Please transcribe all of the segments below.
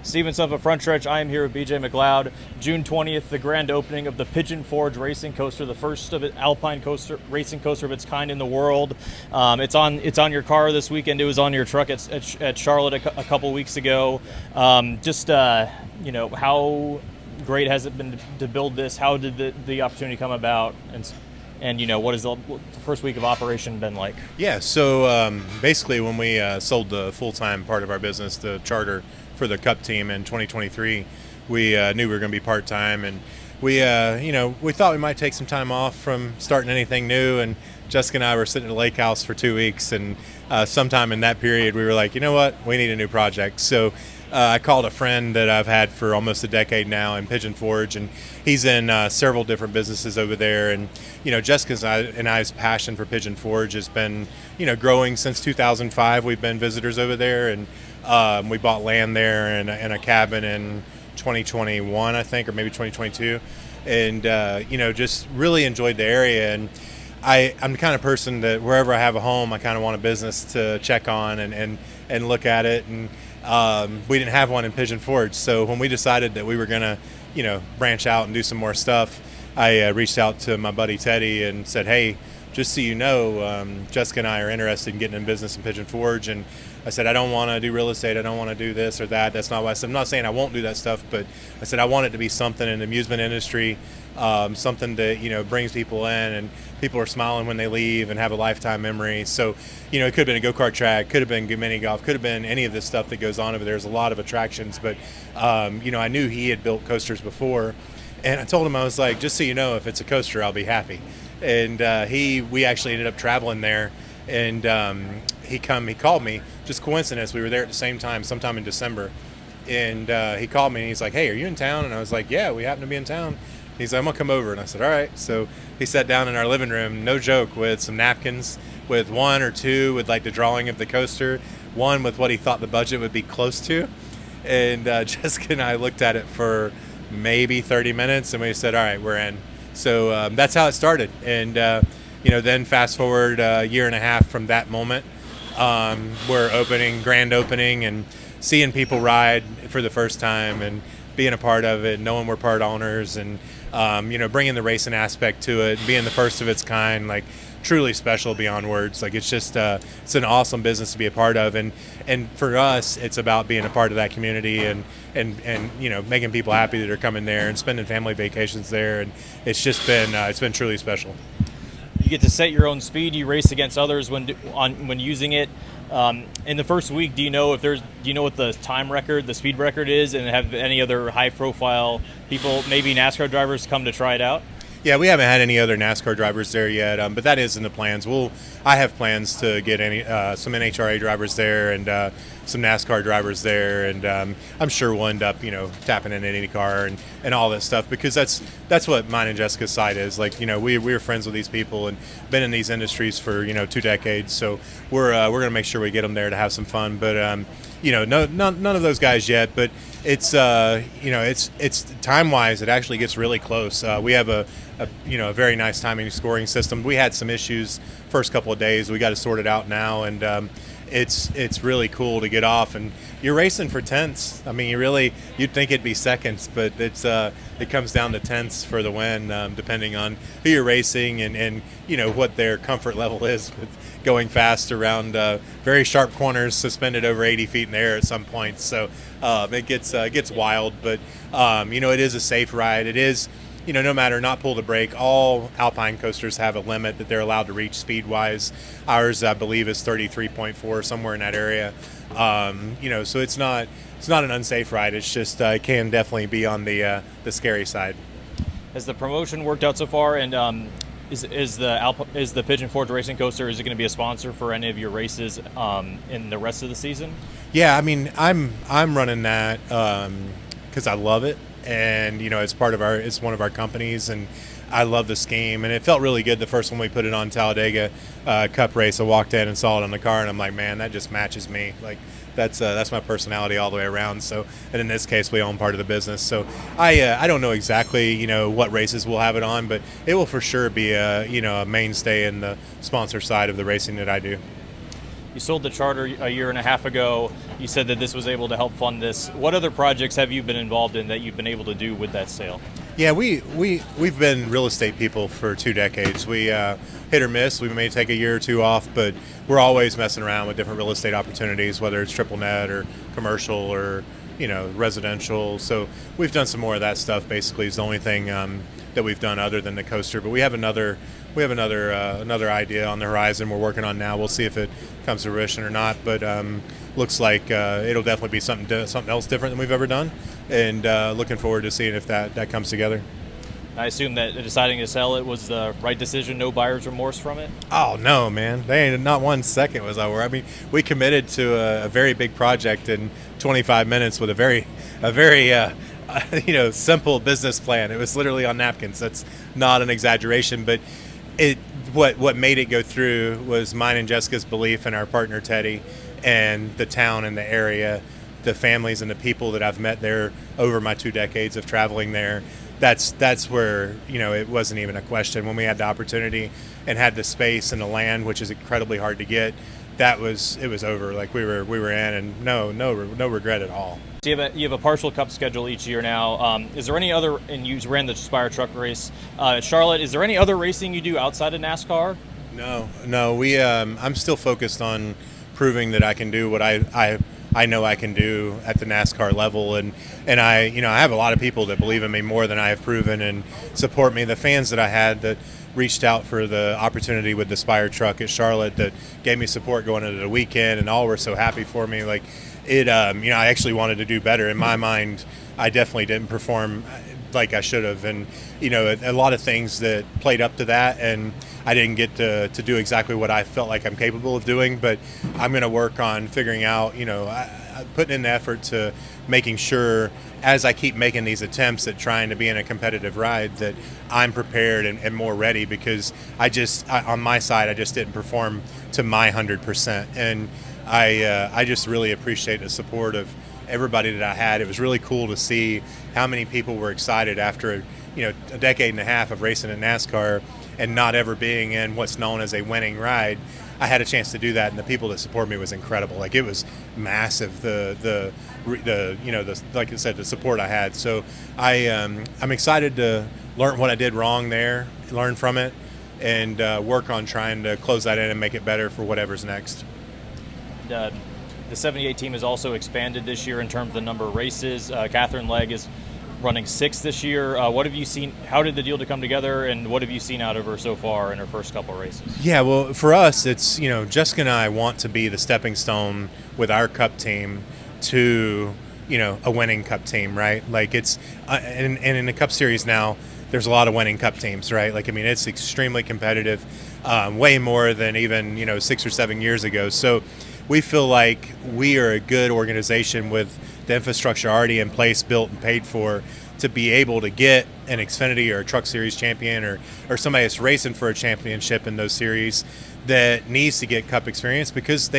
Steven Stumpf at Frontstretch. I am here with BJ McLeod. June 20th, the grand opening of the Pigeon Forge Racing Coaster, the first of it Alpine coaster racing coaster of its kind in the world. It's on your car this weekend. It was on your truck at Charlotte a couple weeks ago. How great has it been to build this? How did the opportunity come about? And what has the first week of operation been like? Yeah, so basically when we sold the full-time part of our business, the charter for the Cup team in 2023, we knew we were going to be part-time, and we thought we might take some time off from starting anything new, and Jessica and I were sitting at the lake house for 2 weeks, and sometime in that period we were like, you know what, we need a new project. So I called a friend that I've had for almost a decade now in Pigeon Forge, and he's in several different businesses over there. And Jessica and I's passion for Pigeon Forge has been growing since 2005. We've been visitors over there, and we bought land there and a cabin in 2021, I think, or maybe 2022, and just really enjoyed the area. And I'm the kind of person that wherever I have a home, I kind of want a business to check on and look at it. And we didn't have one in Pigeon Forge, so when we decided that we were going to, branch out and do some more stuff, I reached out to my buddy Teddy and said, hey, just so you know, Jessica and I are interested in getting in business in Pigeon Forge. And I said, I don't want to do real estate. I don't want to do this or that. That's not what I said. I'm not saying I won't do that stuff, but I said I want it to be something in the amusement industry, something that, brings people in and people are smiling when they leave and have a lifetime memory. So, it could have been a go-kart track, could have been mini golf, could have been any of this stuff that goes on over there. There's a lot of attractions, but, I knew he had built coasters before. And I told him, I was like, just so you know, if it's a coaster, I'll be happy. And we actually ended up traveling there, and he called me, just coincidence. We were there at the same time, sometime in December, and he called me and he's like, hey, are you in town? And I was like, yeah, we happen to be in town. He's like, I'm gonna come over. And I said, all right. So he sat down in our living room, no joke, with some napkins, with one or two with like the drawing of the coaster, one with what he thought the budget would be close to. And Jessica and I looked at it for maybe 30 minutes and we said, all right, we're in. So that's how it started. And then fast forward a year and a half from that moment, we're grand opening and seeing people ride for the first time and being a part of it, knowing we're part owners, and bringing the racing aspect to it, being the first of its kind, like truly special beyond words. Like it's just it's an awesome business to be a part of, and for us it's about being a part of that community and making people happy that are coming there and spending family vacations there, and it's just been truly special. You get to set your own speed. You race against others when using it. In the first week, do you know what the time record, the speed record is, and have any other high-profile people, maybe NASCAR drivers, come to try it out? Yeah, we haven't had any other NASCAR drivers there yet, but that is in the plans. I have plans to get some NHRA drivers there and some NASCAR drivers there, and I'm sure we'll end up, tapping in an IndyCar and all that stuff, because that's what mine and Jessica's side is. Like, we're friends with these people and been in these industries for 2 decades, so we're gonna make sure we get them there to have some fun. But none of those guys yet, but it's it's time-wise, it actually gets really close. We have a very nice timing scoring system. We had some issues first couple of days. We got to sort it out now, and it's really cool to get off. And you're racing for tenths. I mean, you'd think it'd be seconds, but it comes down to tenths for the win, depending on who you're racing and what their comfort level is with going fast around very sharp corners, suspended over 80 feet in the air at some points. So it gets wild, but it is a safe ride. It is. No matter, not pull the brake. All Alpine coasters have a limit that they're allowed to reach speed-wise. Ours, I believe, is 33.4, somewhere in that area. So it's not an unsafe ride. It's just it can definitely be on the scary side. Has the promotion worked out so far? And is the Pigeon Forge Racing Coaster, is it going to be a sponsor for any of your races in the rest of the season? Yeah, I mean, I'm running that because I love it. And it's one of our companies, and I love the scheme, and it felt really good the first one we put it on Talladega Cup race. I walked in and saw it on the car, and I'm like, man, that just matches me. Like that's my personality all the way around. So, and in this case, we own part of the business. So I don't know exactly what races we'll have it on, but it will for sure be a mainstay in the sponsor side of the racing that I do. You sold the charter a year and a half ago. You said that this was able to help fund this. What other projects have you been involved in that you've been able to do with that sale? Yeah, we've been real estate people for 2 decades. We hit or miss. We may take a year or two off, but we're always messing around with different real estate opportunities, whether it's triple net or commercial or residential. So we've done some more of that stuff. Basically, is the only thing that we've done other than the coaster. But we have another idea on the horizon we're working on now. We'll see if it comes to fruition or not. But looks like it'll definitely be something else different than we've ever done, and looking forward to seeing if that comes together. I assume that deciding to sell it was the right decision. No buyer's remorse from it. Oh no, man! They ain't not 1 second was I worried. I mean, we committed to a very big project in 25 minutes with a very simple business plan. It was literally on napkins. That's not an exaggeration, but what made it go through was mine and Jessica's belief in our partner Teddy, and the town and the area, the families and the people that I've met there over my 2 decades of traveling there. That's where it wasn't even a question. When we had the opportunity and had the space and the land, which is incredibly hard to get, it was over. Like we were in, and no regret at all. So you have a partial Cup schedule each year now. Is there any other? And you ran the Spire Truck race at Charlotte. Is there any other racing you do outside of NASCAR? No. I'm still focused on proving that I can do what I know I can do at the NASCAR level, and I have a lot of people that believe in me more than I have proven and support me. The fans that I had that reached out for the opportunity with the Spire Truck at Charlotte, that gave me support going into the weekend, and all were so happy for me. Like it, I actually wanted to do better. In my mind, I definitely didn't perform like I should have, and a lot of things that played up to that, and I didn't get to do exactly what I felt like I'm capable of doing. But I'm going to work on figuring out, putting in the effort to making sure, as I keep making these attempts at trying to be in a competitive ride, that I'm prepared and more ready, because on my side, I just didn't perform to my 100%. And I just really appreciate the support of everybody that I had. It was really cool to see how many people were excited after a decade and a half of racing in NASCAR and not ever being in what's known as a winning ride. I had a chance to do that, and the people that support me was incredible. Like, it was massive, the like I said, the support I had. So I'm excited to learn what I did wrong there, learn from it, and work on trying to close that in and make it better for whatever's next. The 78 team has also expanded this year in terms of the number of races. Katherine Legge is running 6th this year. What have you seen? How did the deal to come together, and what have you seen out of her so far in her first couple races? Yeah, well, for us, it's Jessica and I want to be the stepping stone with our Cup team to a winning Cup team, right? Like it's and in the Cup Series now, there's a lot of winning Cup teams, right? Like, I mean, it's extremely competitive, way more than even 6 or 7 years ago. So we feel like we are a good organization with the infrastructure already in place, built and paid for, to be able to get an Xfinity or a Truck Series champion or somebody that's racing for a championship in those series that needs to get Cup experience, because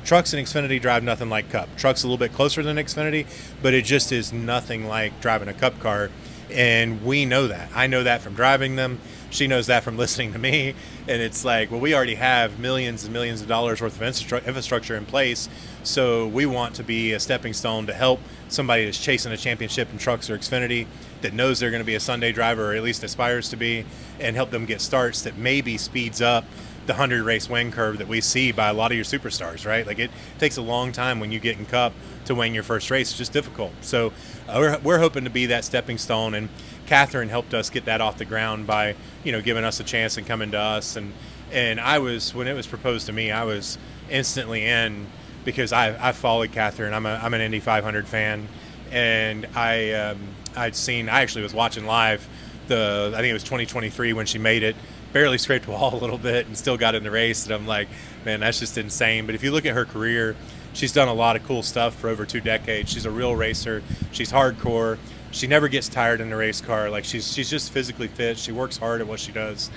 Trucks and Xfinity drive nothing like Cup. Truck's a little bit closer than Xfinity, but it just is nothing like driving a Cup car, and we know that. I know that from driving them. She knows that from listening to me, and it's like, well, we already have millions and millions of dollars worth of infrastructure in place, so we want to be a stepping stone to help somebody that's chasing a championship in Trucks or Xfinity, that knows they're going to be a Sunday driver, or at least aspires to be, and help them get starts that maybe speeds up the 100-race win curve that we see by a lot of your superstars, right? Like, it takes a long time when you get in Cup to win your first race. It's just difficult. So we're hoping to be that stepping stone, and Katherine helped us get that off the ground by giving us a chance and coming to us. And I was, when it was proposed to me, I was instantly in, because I followed Katherine. I'm an Indy 500 fan, and I actually was watching live I think it was 2023 when she made it, barely scraped the wall a little bit and still got in the race. And I'm like, man, that's just insane. But if you look at her career, she's done a lot of cool stuff for over 2 decades. She's a real racer. She's hardcore. She never gets tired in the race car. Like, she's just physically fit. She works hard at what she does.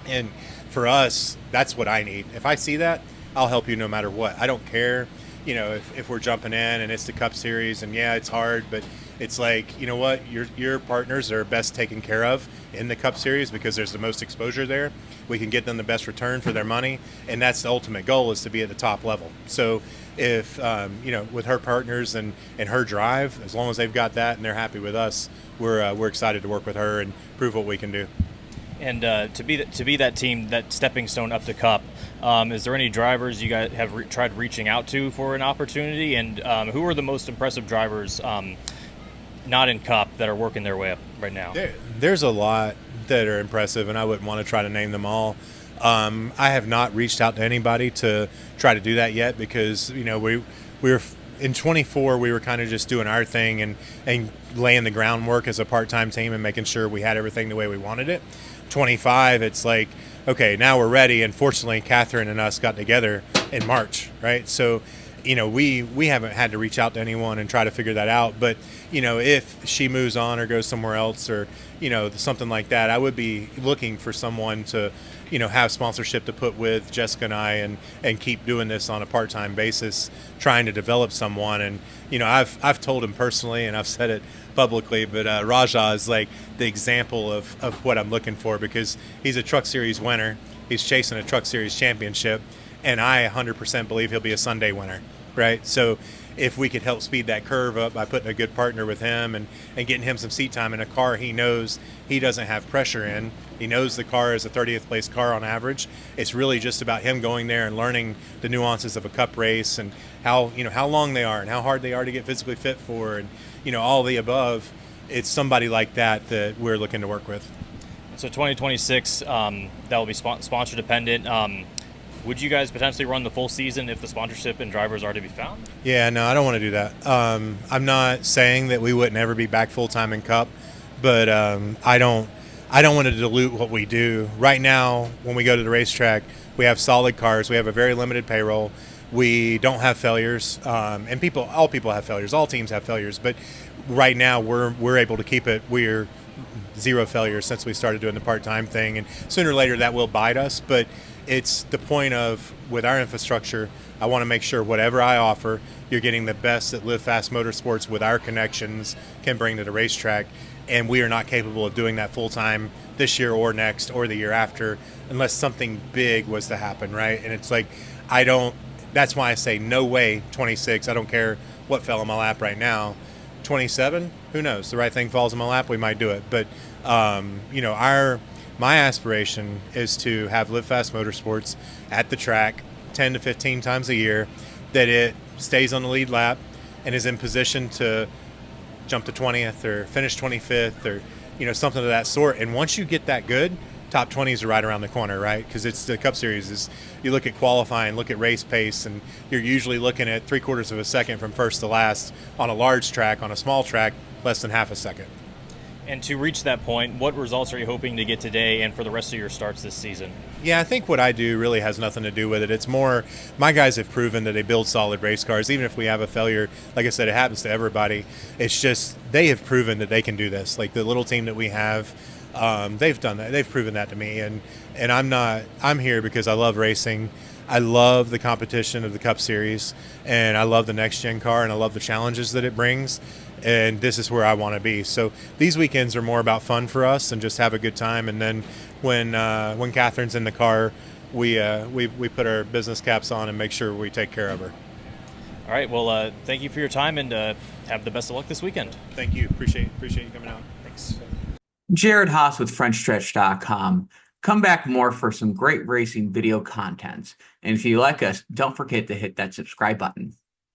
And for us, that's what I need. If I see that, I'll help you no matter what. I don't care if we're jumping in and it's the Cup Series, and yeah, it's hard, but it's like, you know what, your partners are best taken care of in the Cup Series because there's the most exposure there. We can get them the best return for their money, and that's the ultimate goal, is to be at the top level. So if with her partners and her drive, as long as they've got that and they're happy with us, we're excited to work with her and prove what we can do. And to be that team, that stepping stone up to Cup, is there any drivers you guys have tried reaching out to for an opportunity? And who are the most impressive drivers, not in Cup, that are working their way up right now? There's a lot that are impressive, and I wouldn't want to try to name them all. I have not reached out to anybody to try to do that yet because we were in 24, we were kind of just doing our thing and laying the groundwork as a part-time team and making sure we had everything the way we wanted it. 25, it's like, okay, now we're ready. And fortunately, Katherine and us got together in March, right? So, we haven't had to reach out to anyone and try to figure that out. But, if she moves on or goes somewhere else or, something like that, I would be looking for someone to, have sponsorship to put with Jessica and I and keep doing this on a part-time basis, trying to develop someone. And, I've told him personally, and I've said it publicly, but Raja is like the example of what I'm looking for, because he's a Truck Series winner. He's chasing a Truck Series championship, and I 100% believe he'll be a Sunday winner, right? So if we could help speed that curve up by putting a good partner with him and getting him some seat time in a car he knows he doesn't have pressure in. He knows the car is a 30th place car on average. It's really just about him going there and learning the nuances of a Cup race and how long they are and how hard they are to get physically fit for, and all the above. It's somebody like that we're looking to work with. So 2026, that will be sponsor dependent. Would you guys potentially run the full season if the sponsorship and drivers are to be found? Yeah, no, I don't want to do that. I'm not saying that we wouldn't ever be back full time in Cup, but I don't want to dilute what we do. Right now, when we go to the racetrack, we have solid cars. We have a very limited payroll. We don't have failures, and all people have failures. All teams have failures, but right now we're able to keep it. We're zero failures since we started doing the part-time thing, and sooner or later that will bite us. But it's the point of, with our infrastructure, I want to make sure whatever I offer, you're getting the best that Live Fast Motorsports with our connections can bring to the racetrack. And we are not capable of doing that full-time this year or next or the year after unless something big was to happen, right? And it's like, that's why I say no way 26. I don't care what fell in my lap right now. 27, who knows? The right thing falls in my lap, we might do it. But, my aspiration is to have Live Fast Motorsports at the track 10 to 15 times a year, that it stays on the lead lap and is in position to jump to 20th or finish 25th or, something of that sort. And once you get that good, top 20s are right around the corner, right? Because it's the Cup Series. You look at qualifying, look at race pace, and you're usually looking at 3/4 of a second from first to last on a large track. On a small track, less than half a second. And to reach that point, what results are you hoping to get today and for the rest of your starts this season? Yeah, I think what I do really has nothing to do with it. It's more, my guys have proven that they build solid race cars. Even if we have a failure, like I said, it happens to everybody. It's just they have proven that they can do this. Like the little team that we have, they've done that. They've proven that to me. And I'm here because I love racing. I love the competition of the Cup Series, and I love the next gen car, and I love the challenges that it brings. And this is where I want to be. So these weekends are more about fun for us and just have a good time. And then when Katherine's in the car, we put our business caps on and make sure we take care of her. All right. Well, thank you for your time, and have the best of luck this weekend. Thank you. Appreciate you coming out. Thanks. Jared Haas with Frontstretch.com. Come back more for some great racing video content. And if you like us, don't forget to hit that subscribe button.